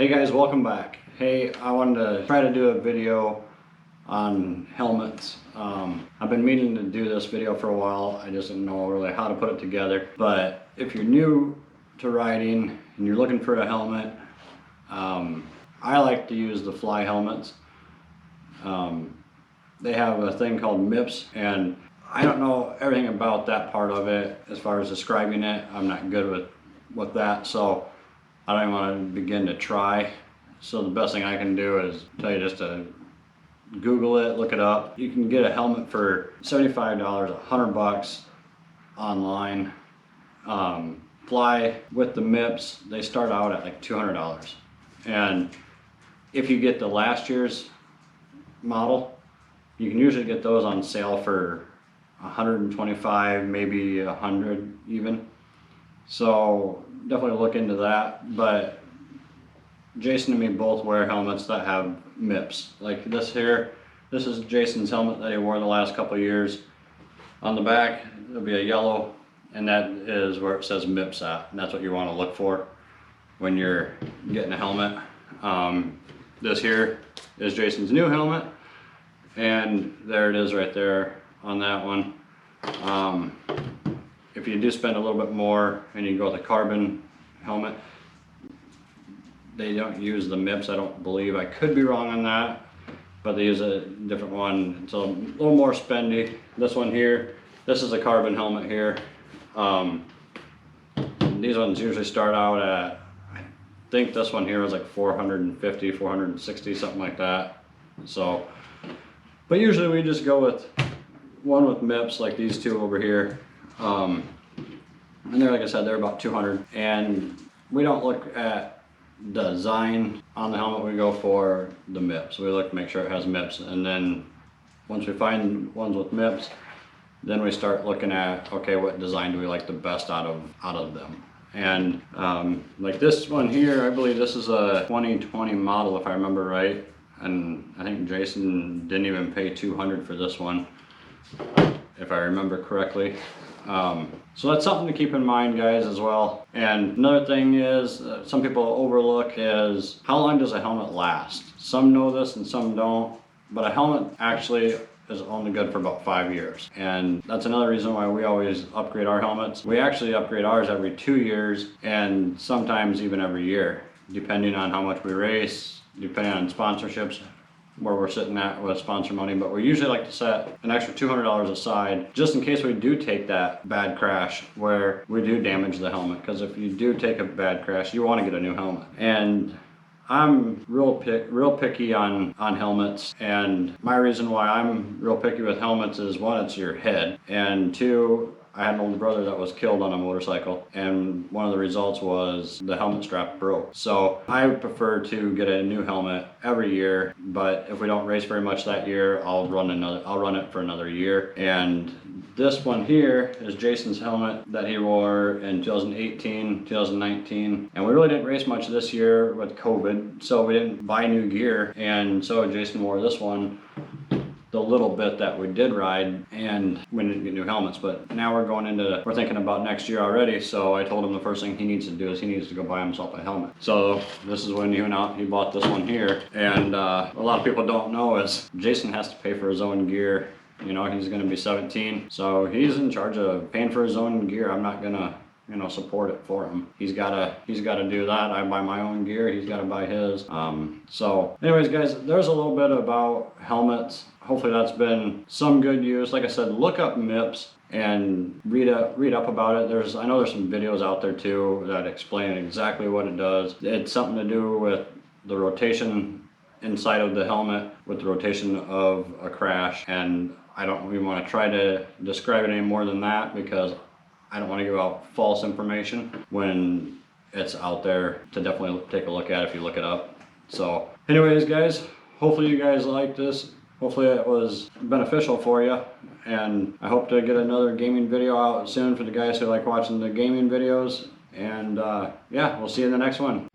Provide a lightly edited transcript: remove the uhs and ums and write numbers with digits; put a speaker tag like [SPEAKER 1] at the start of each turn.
[SPEAKER 1] Hey guys, welcome back. Hey, I wanted to try to do a video on helmets. I've been meaning to do this video for a while. I just didn't know really how to put it together. But if you're new to riding and you're looking for a helmet, I like to use the Fly helmets. They have a thing called MIPS, and I don't know everything about that part of it as far as describing it. I'm not good with that, so I don't even want to begin to try. So the best thing I can do is tell you just to Google it, look it up. You can get a helmet for $75, $100 online. Fly with the MIPS, they start out at like $200. And if you get the last year's model, you can usually get those on sale for 125, maybe 100 even. So definitely look into that. But Jason and me both wear helmets that have MIPS. Like this here, this is Jason's helmet that he wore the last couple of years. On the back, there'll be a yellow, and that is where it says MIPS at. And that's what you want to look for when you're getting a helmet. This here is Jason's new helmet, and there it is right there on that one. If you do spend a little bit more and you go with a carbon helmet, they don't use the MIPS, I don't believe. I could be wrong on that, but they use a different one. It's a little more spendy. This one here, this is a carbon helmet here. These ones usually start out at, I think this one here was like 450, 460, something like that. So, but usually we just go with one with MIPS, like these two over here. And they're, like I said, they're about 200. And we don't look at design on the helmet, we go for the MIPS. We look to make sure it has MIPS. And then once we find ones with MIPS, then we start looking at, okay, what design do we like the best out of them. And like this one here, I believe this is a 2020 model if I remember right. And I think Jason didn't even pay $200 for this one, if I remember correctly. So that's something to keep in mind, guys, as well. And another thing is, some people overlook is, how long does a helmet last? Some know this and some don't, but a helmet actually is only good for about 5 years. And that's another reason why we always upgrade our helmets. We actually upgrade ours every 2 years, and sometimes even every year, depending on how much we race, depending on sponsorships, where we're sitting at with sponsor money. But we usually like to set an extra $200 aside just in case we do take that bad crash where we do damage the helmet. Because if you do take a bad crash, you want to get a new helmet. And I'm real picky on helmets, and my reason why I'm real picky with helmets is, one, it's your head, and two, I had an older brother that was killed on a motorcycle, and one of the results was the helmet strap broke. So I prefer to get a new helmet every year, but if we don't race very much that year, I'll run it for another year. And this one here is Jason's helmet that he wore in 2018, 2019, and we really didn't race much this year with COVID, so we didn't buy new gear, and so Jason wore this one the little bit that we did ride, and we didn't get new helmets. But now we're thinking about next year already, so I told him the first thing he needs to do is he needs to go buy himself a helmet. So this is when he went out, he bought this one here. And a lot of people don't know is Jason has to pay for his own gear. You know, he's gonna be 17, so he's in charge of paying for his own gear. I'm not gonna, you know, support it for him. He's gotta do that. I buy my own gear, he's gotta buy his. So anyways, guys, there's a little bit about helmets. Hopefully that's been some good use. Like I said, look up MIPS and read up about it. I know there's some videos out there too that explain exactly what it does. It's something to do with the rotation inside of the helmet, with the rotation of a crash, and I don't even want to try to describe it any more than that, because I don't want to give out false information when it's out there to definitely take a look at if you look it up. So anyways, guys, hopefully you guys like this. Hopefully it was beneficial for you, and I hope to get another gaming video out soon for the guys who like watching the gaming videos. And yeah, we'll see you in the next one.